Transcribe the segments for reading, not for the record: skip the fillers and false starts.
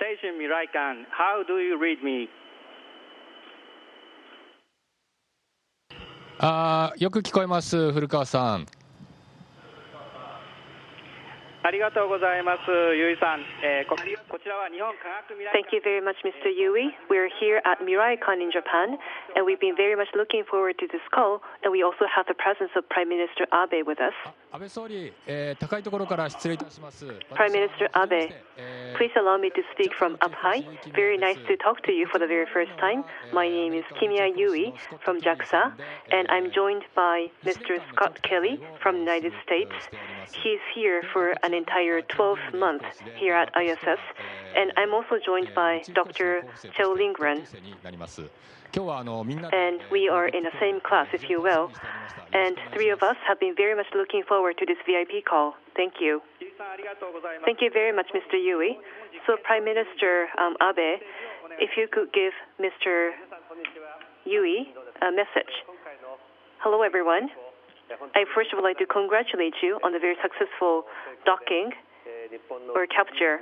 station Miraikan. How do you read me? よく聞こえます、古川さん。ありがとうございます、ゆいさん。こちらは日本科学未来館。 Thank you very much, Mr. Yui. We're here at MiraiCon in Japan, and we've been very much looking forward to this call, and we also have the presence of Prime Minister Abe with us. 安倍総理、高いところから失礼いたします。 Prime Minister Abe, please allow me to speak from up high. Very nice to talk to you for the very first time. My name is Kimiya Yui from JAXA, and I'm joined by Mr. Scott Kelly from the United States. He's here for an entire 12 months here at ISS, and I'm also joined by Dr. Cheo Lindgren. And we are in the same class, if you will. And three of us have been very much looking forward to this VIP call. Thank you. Thank you very much, Mr. Yui. So, Prime Minister Abe, if you could give Mr. Yui a message. Hello, everyone. I first would like to congratulate you on the very successful docking or capture.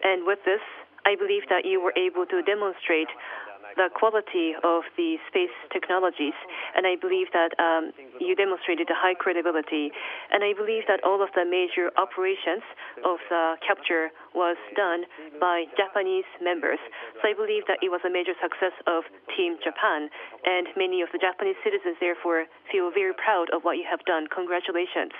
And with this, I believe that you were able to demonstrate the quality of the space technologies, and I believe that you demonstrated a high credibility. And I believe that all of the major operations of the capture was done by Japanese members. So I believe that it was a major success of Team Japan, and many of the Japanese citizens therefore feel very proud of what you have done. Congratulations.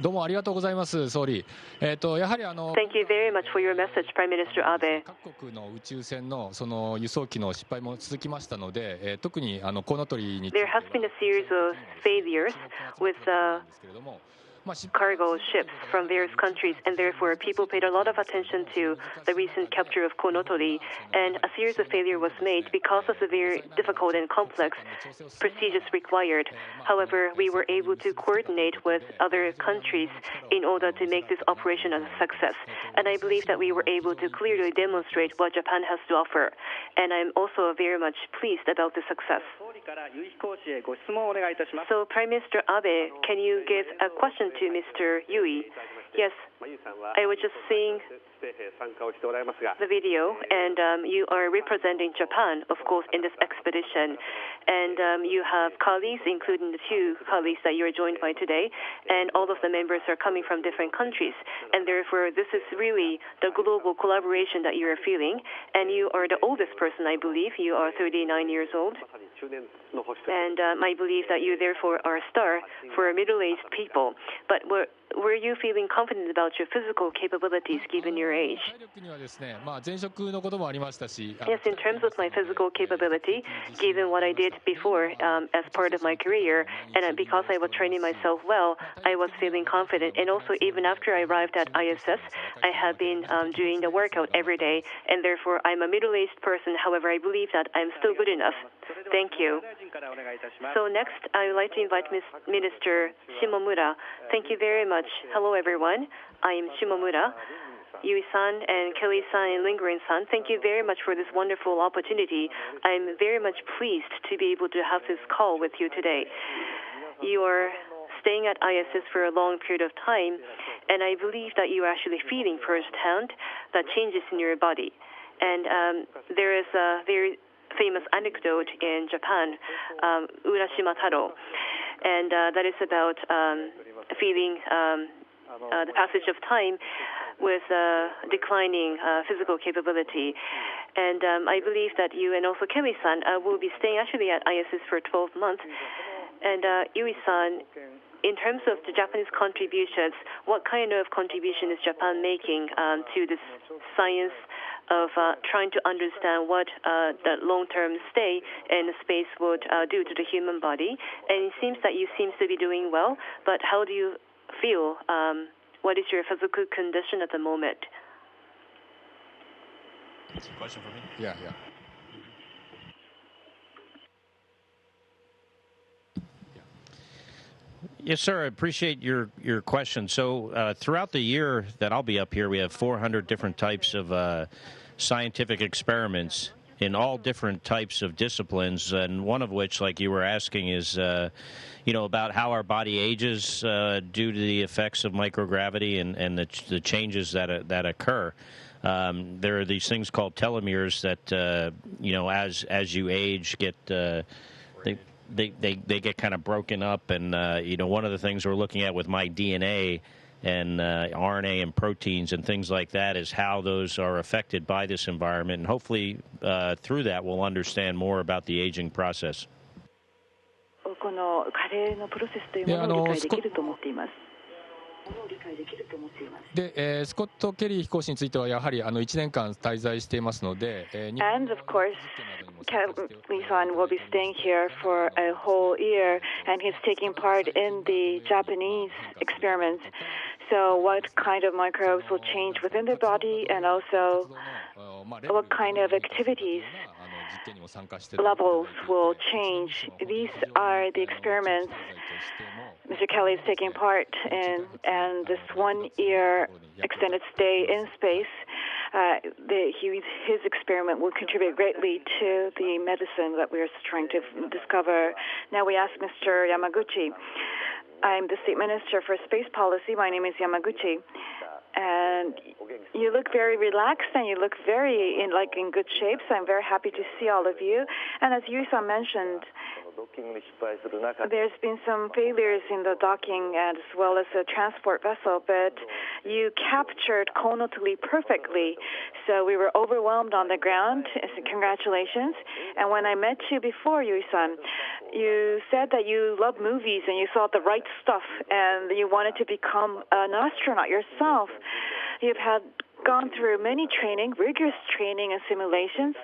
どうもありがとうございます、総理。やはりThank you very much for your message, Prime Minister Abe. 各国の宇宙船のその輸送機の失敗も続きましたので、特にコウノトリについて There has been a series of failures with cargo ships from various countries, and therefore people paid a lot of attention to the recent capture of Konotori, and a series of failure was made because of the very difficult and complex procedures required. However, we were able to coordinate with other countries in order to make this operation a success, and I believe that we were able to clearly demonstrate what Japan has to offer, and I'm also very much pleased about the success. So, Prime Minister Abe, can you give a question to Mr. Yui? Yes, I was just seeing the video, and you are representing Japan, of course, in this expedition. And you have colleagues, including the two colleagues that you are joined by today, and all of the members are coming from different countries. And therefore, this is really the global collaboration that you are feeling. And you are the oldest person, I believe. You are 39 years old. And I believe that you therefore are a star for middle-aged people. But were you feeling confident about your physical capabilities given your age? Yes, in terms of my physical capability, given what I did before as part of my career, and because I was training myself well, I was feeling confident. And also, even after I arrived at ISS, I have been doing the workout every day, and therefore I'm a middle-aged person. However, I believe that I'm still good enough. Thank you. So next, I would like to invite Minister Shimomura. Thank you very much. Hello, everyone. I am Shimomura. Yui-san and Kelly-san and Lindgren-san, thank you very much for this wonderful opportunity. I'm very much pleased to be able to have this call with you today. You are staying at ISS for a long period of time, and I believe that you are actually feeling firsthand the changes in your body. And there is a very famous anecdote in Japan, Urashima Taro, and that is about feeling the passage of time with declining physical capability. And I believe that you and also Kelly-san will be staying actually at ISS for 12 months. And Yui-san, in terms of the Japanese contributions, what kind of contribution is Japan making to this science of trying to understand what the long-term stay in space would do to the human body? And it seems that you seem to be doing well, but how do you feel? What is your physical condition at the moment? That's a question for me? Yeah. Yes, sir. I appreciate your question. So throughout the year that I'll be up here, we have 400 different types of scientific experiments in all different types of disciplines, and one of which, like you were asking, is about how our body ages due to the effects of microgravity and the changes that occur. There are these things called telomeres that as you age they get kind of broken up, and one of the things we're looking at with my DNA and RNA and proteins and things like that is how those are affected by this environment, and hopefully through that we'll understand more about the aging process. この加齢のプロセスというものを理解できると思っています。で、スコット・ケリー飛行士についてはやはり1年間滞在していますので、And of course, Kelly-san will be staying here for a whole year, and he's taking part in the Japanese experiments. So what kind of microbes will change within the body, and also what kind of activities levels will change. These are the experiments Mr. Kelly is taking part in, and this 1 year extended stay in space, his experiment will contribute greatly to the medicine that we're trying to discover. Now we ask Mr. Yamaguchi. I'm the State Minister for Space Policy. My name is Yamaguchi. And you look very relaxed and you look very in good shape, so I'm very happy to see all of you. And as Yui-san mentioned, there's been some failures in the docking as well as the transport vessel, but you captured Konotuli perfectly. So we were overwhelmed on the ground. So congratulations. And when I met you before, Yui-san, you said that you love movies and you saw the right stuff and you wanted to become an astronaut yourself. You've gone through many training, rigorous training and simulations.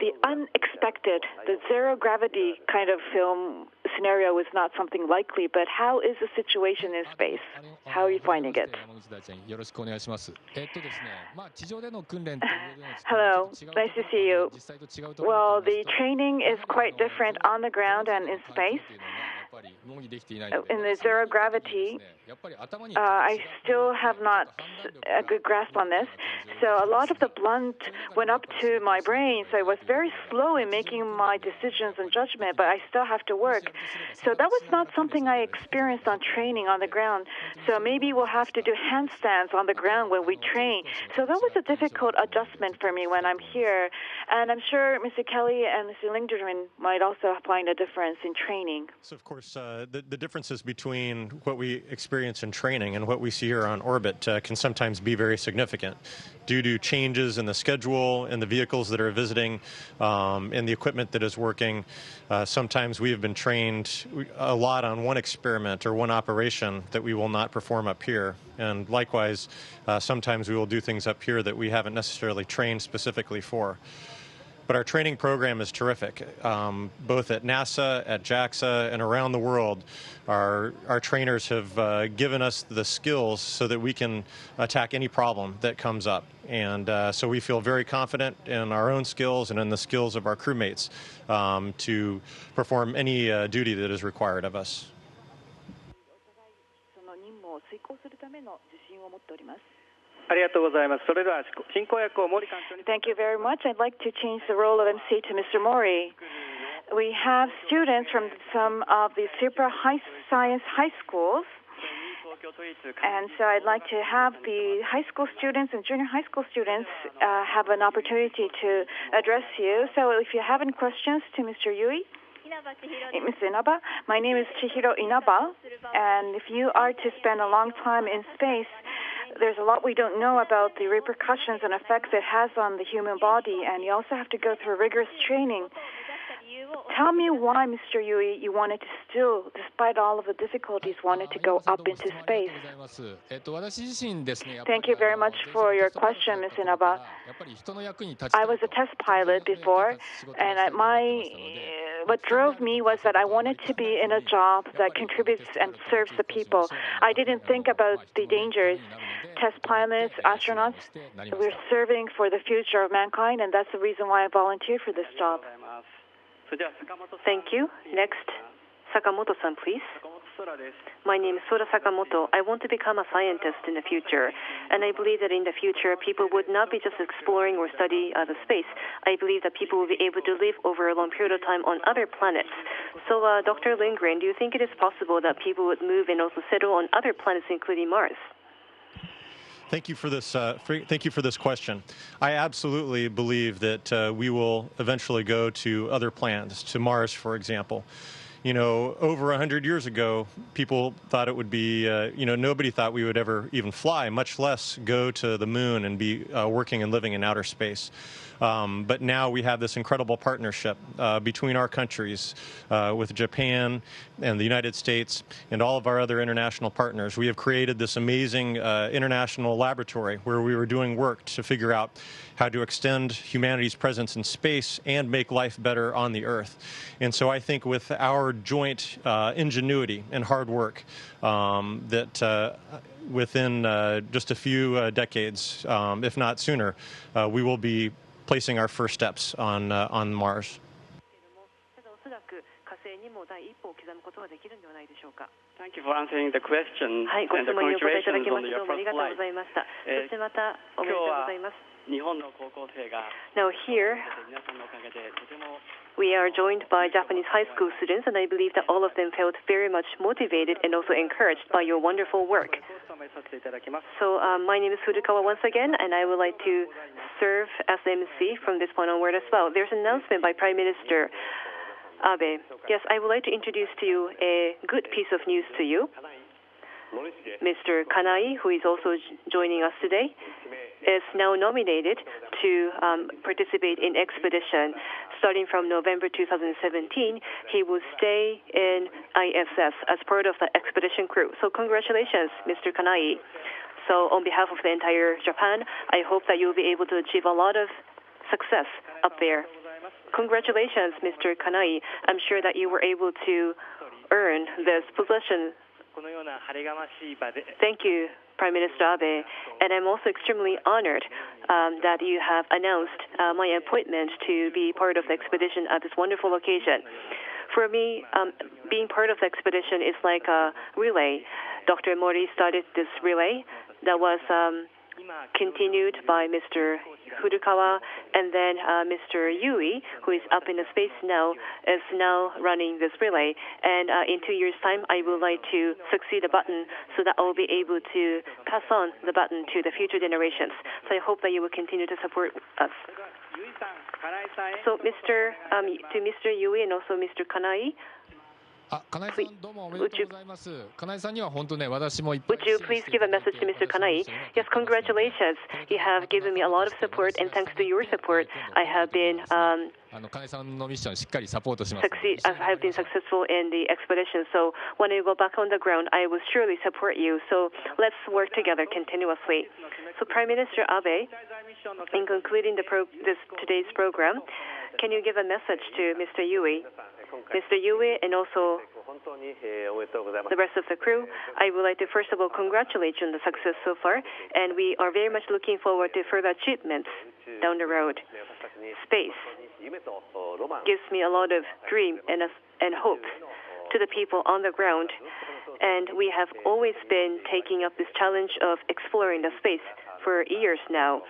The unexpected, the zero-gravity kind of film scenario is not something likely, but how is the situation in space? How are you finding it? Hello, nice to see you. Well, the training is quite different on the ground and in space. In the zero gravity, I still have not a good grasp on this. So a lot of the blunt went up to my brain, so I was very slow in making my decisions and judgment, but I still have to work. So that was not something I experienced on training on the ground. So maybe we'll have to do handstands on the ground when we train. So that was a difficult adjustment for me when I'm here. And I'm sure Mr. Kelly and Mr. Lingderman might also find a difference in training. So, of course, the differences between what we experience in training and what we see here on orbit can sometimes be very significant due to changes in the schedule and the vehicles that are visiting and the equipment that is working. Sometimes we have been trained a lot on one experiment or one operation that we will not perform up here. And likewise, sometimes we will do things up here that we haven't necessarily trained specifically for. But our training program is terrific. Both at NASA, at JAXA, and around the world, our trainers have given us the skills so that we can attack any problem that comes up. And so we feel very confident in our own skills and in the skills of our crewmates to perform any duty that is required of us. Thank you very much. I'd like to change the role of MC to Mr. Mori. We have students from some of the super high science high schools. And so I'd like to have the high school students and junior high school students have an opportunity to address you. So if you have any questions to Mr. Yui, Mr. Inaba, my name is Chihiro Inaba, and if you are to spend a long time in space, there's a lot we don't know about the repercussions and effects it has on the human body, and you also have to go through rigorous training. Tell me why, Mr. Yui, you wanted to still, despite all of the difficulties, wanted to go up into space. Thank you very much for your question, Ms. Inaba. I was a test pilot before, and what drove me was that I wanted to be in a job that contributes and serves the people. I didn't think about the dangers. Test pilots, astronauts, we're serving for the future of mankind, and that's the reason why I volunteered for this job. Thank you. Next, Sakamoto-san, please. My name is Sora Sakamoto. I want to become a scientist in the future. And I believe that in the future, people would not be just exploring or study the space. I believe that people will be able to live over a long period of time on other planets. So, Dr. Lindgren, do you think it is possible that people would move and also settle on other planets, including Mars? Thank you for this. Thank you for this question. I absolutely believe that we will eventually go to other planets, to Mars, for example. You know, over 100 years ago, people thought it would be, nobody thought we would ever even fly, much less go to the moon and be working and living in outer space. But now we have this incredible partnership between our countries, with Japan and the United States and all of our other international partners. We have created this amazing international laboratory where we were doing work to figure out how to extend humanity's presence in space and make life better on the Earth. And so I think with our joint ingenuity and hard work, that within just a few decades, if not sooner, we will be placing our first steps on Mars. Thank you for answering the question. はい、ご質問にお答えいただきましてどうもありがとうございました。そしてまたおめでとうございます。日本の高校生が Now here 皆さんのおかげでとても we are joined by Japanese high school students, and I believe that all of them felt very much motivated and also encouraged by your wonderful work. 務めさせていただきます。 So my name is Furukawa once again, and I would like to serve as MC from this point onward as well. There's an announcement by Prime Minister Abe. Yes, I would like to introduce to you a good piece of news to you. Mr. Kanai, who is also joining us today, is now nominated to participate in expedition. Starting from November 2017, he will stay in ISS as part of the expedition crew. So congratulations, Mr. Kanai. So on behalf of the entire Japan, I hope that you'll be able to achieve a lot of success up there. Congratulations, Mr. Kanai. I'm sure that you were able to earn this position. このような晴れがましい場で Thank you, Prime Minister Abe. And I'm also extremely honored that you have announced my appointment to be part of the expedition at this wonderful occasion. For me, being part of the expedition is like a relay. Dr. Mori started this relay that was continued by Mr. Furukawa, and then Mr. Yui, who is up in the space now, is now running this relay. And in 2 years' time, I would like to succeed the button so that I will be able to pass on the button to the future generations. So I hope that you will continue to support us. ゆいさん、金井さんへ So, to Mr. Yui and also Mr. Kanai, 金井さんどうもおめでとうございます。金井さんには本当ね、私もいっぱい would you please give a message to Mr. Kanai? Yes, congratulations. You have given me a lot of support, and thanks to your support, I have been 金井さんのミッションしっかりサポートします。 I have been successful in the expedition. So when I go back on the ground, I will surely support you. So let's work together continuously. So Prime Minister Abe, in concluding today's program, can you give a message to Mr. Yui? Mr. Yui and also the rest of the crew, I would like to first of all congratulate you on the success so far, and we are very much looking forward to further achievements down the road. Space gives me a lot of dream and hope to the people on the ground, and we have always been taking up this challenge of exploring the space for years now.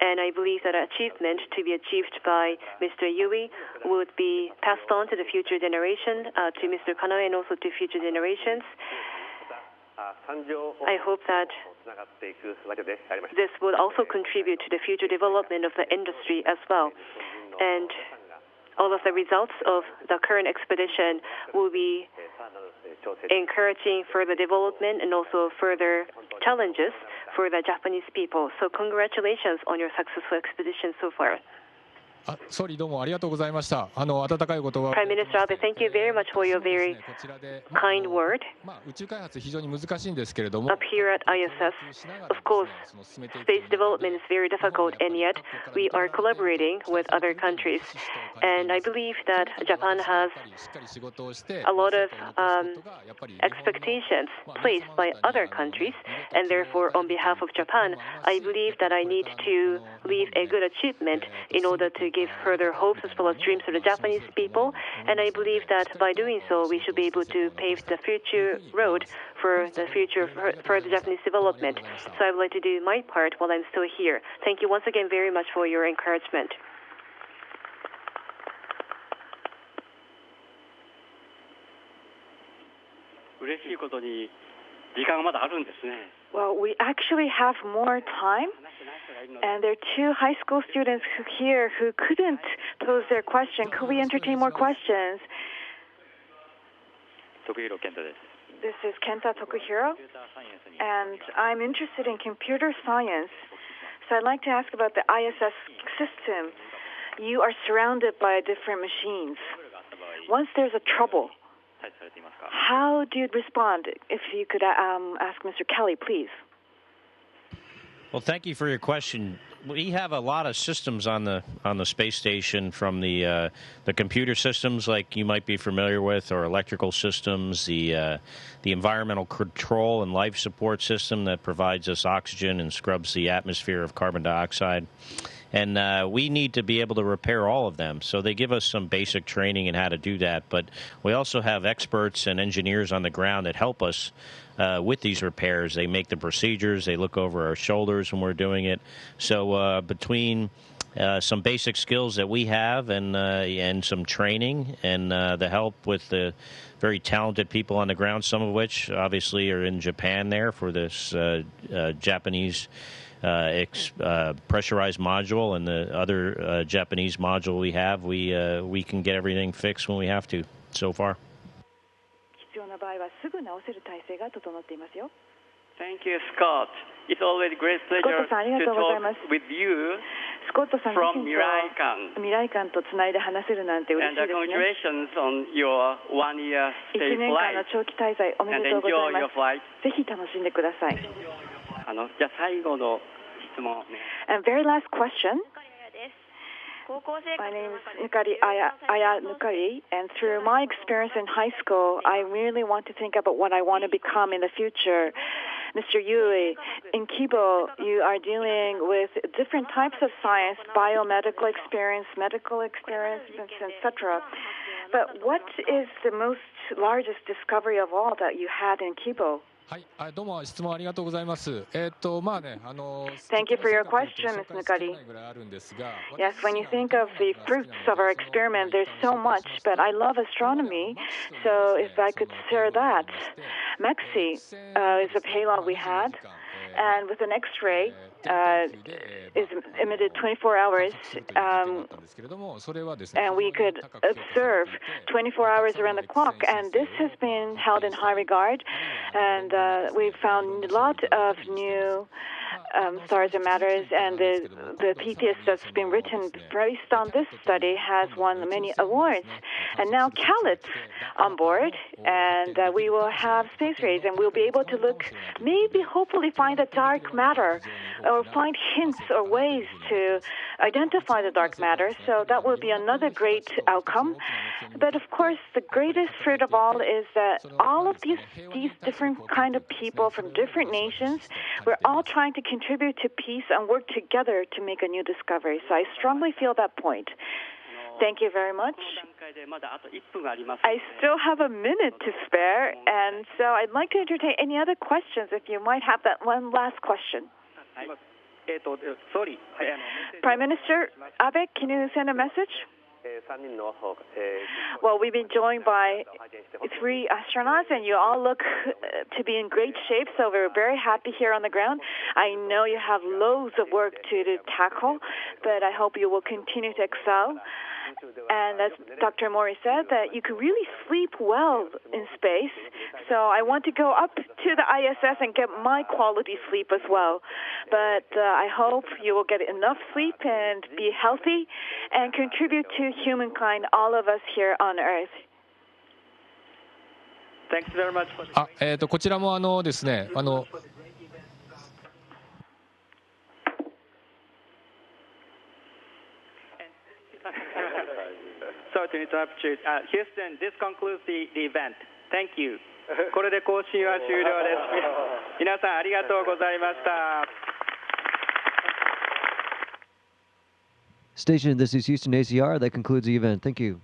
And I believe that achievement to be achieved by Mr. Yui would be passed on to the future generation, to Mr. Kanai and also to future generations. I hope that this will also contribute to the future development of the industry as well. And all of the results of the current expedition will be encouraging further development and also further challenges for the Japanese people. So congratulations on your successful expedition so far. 総理どうもありがとうございました。温かい言葉。 Prime Minister Abe, thank you very much for your very kind word. 宇宙開発非常に難しいんですけれども。 Up here at ISS, of course, space development is very difficult, and yet we are collaborating with other countries. And I believe that Japan has a lot of expectations placed by other countries, and therefore, on behalf of Japan, I believe that I need to leave a good achievement in order to give further hopes as well as dreams to the Japanese people. And I believe that by doing so, we should be able to pave the future road for the future for the Japanese development. So I would like to do my part while I'm still here. Thank you once again very much for your encouragement. Well, we actually have more time, and there are two high school students here who couldn't pose their question. Could we entertain more questions? This is Kenta Tokuhiro, and I'm interested in computer science. So I'd like to ask about the ISS system. You are surrounded by different machines. Once there's a trouble, how do you respond? If you could ask Mr. Kelly, please. Well, thank you for your question. We have a lot of systems on the space station, from the computer systems like you might be familiar with, or electrical systems, the environmental control and life support system that provides us oxygen and scrubs the atmosphere of carbon dioxide. And we need to be able to repair all of them. So they give us some basic training in how to do that. But we also have experts and engineers on the ground that help us with these repairs. They make the procedures. They look over our shoulders when we're doing it. So between some basic skills that we have and some training and the help with the very talented people on the ground, some of which obviously are in Japan there for this Japanese pressurized module, and the other Japanese module we have, we can get everything fixed when we have to so far. Thank you, Scott. It's always a great pleasure to talk with you from Miraikan. And congratulations on your one-year stay flight. And enjoy your flight. And very last question. My name is Aya Nukari, and through my experience in high school, I really want to think about what I want to become in the future. Mr. Yui, in Kibo, you are dealing with different types of science, biomedical experience, medical experience, etc. But what is the most largest discovery of all that you had in Kibo? Thank you for your question, Ms. Nukari. Yes, when you think of the fruits of our experiment, there's so much, but I love astronomy, so if I could share that. MEXI is a payload we had, and with an X-ray, is emitted 24 hours, and we could observe 24 hours around the clock, and this has been held in high regard, and we've found a lot of new stars and matters, and the thesis that's been written based on this study has won many awards. And now CALIT's on board, and we will have space rays, and we'll be able to look, maybe hopefully find a dark matter, or find hints or ways to identify the dark matter. So that will be another great outcome. But of course, the greatest fruit of all is that all of these different kind of people from different nations, we're all trying to contribute to peace and work together to make a new discovery. So I strongly feel that point. Thank you very much. I still have a minute to spare, and so I'd like to entertain any other questions if you might have that one last question. Prime Minister Abe, can you send a message? Well, we've been joined by 3 astronauts, and you all look to be in great shape, so we're very happy here on the ground. I know you have loads of work to tackle, but I hope you will continue to excel. And as Dr. Mori said, that you can really sleep well in space. So I want to go up to the ISS and get my quality sleep as well. But I hope you will get enough sleep and be healthy and contribute to humankind, all of us here on Earth. Thanks very much. こちらもですね、Sorry to interrupt you. Houston, this concludes the event. Thank you. これで更新は終了です。皆さんありがとうございました。Station, this is Houston ACR. That concludes the event. Thank you.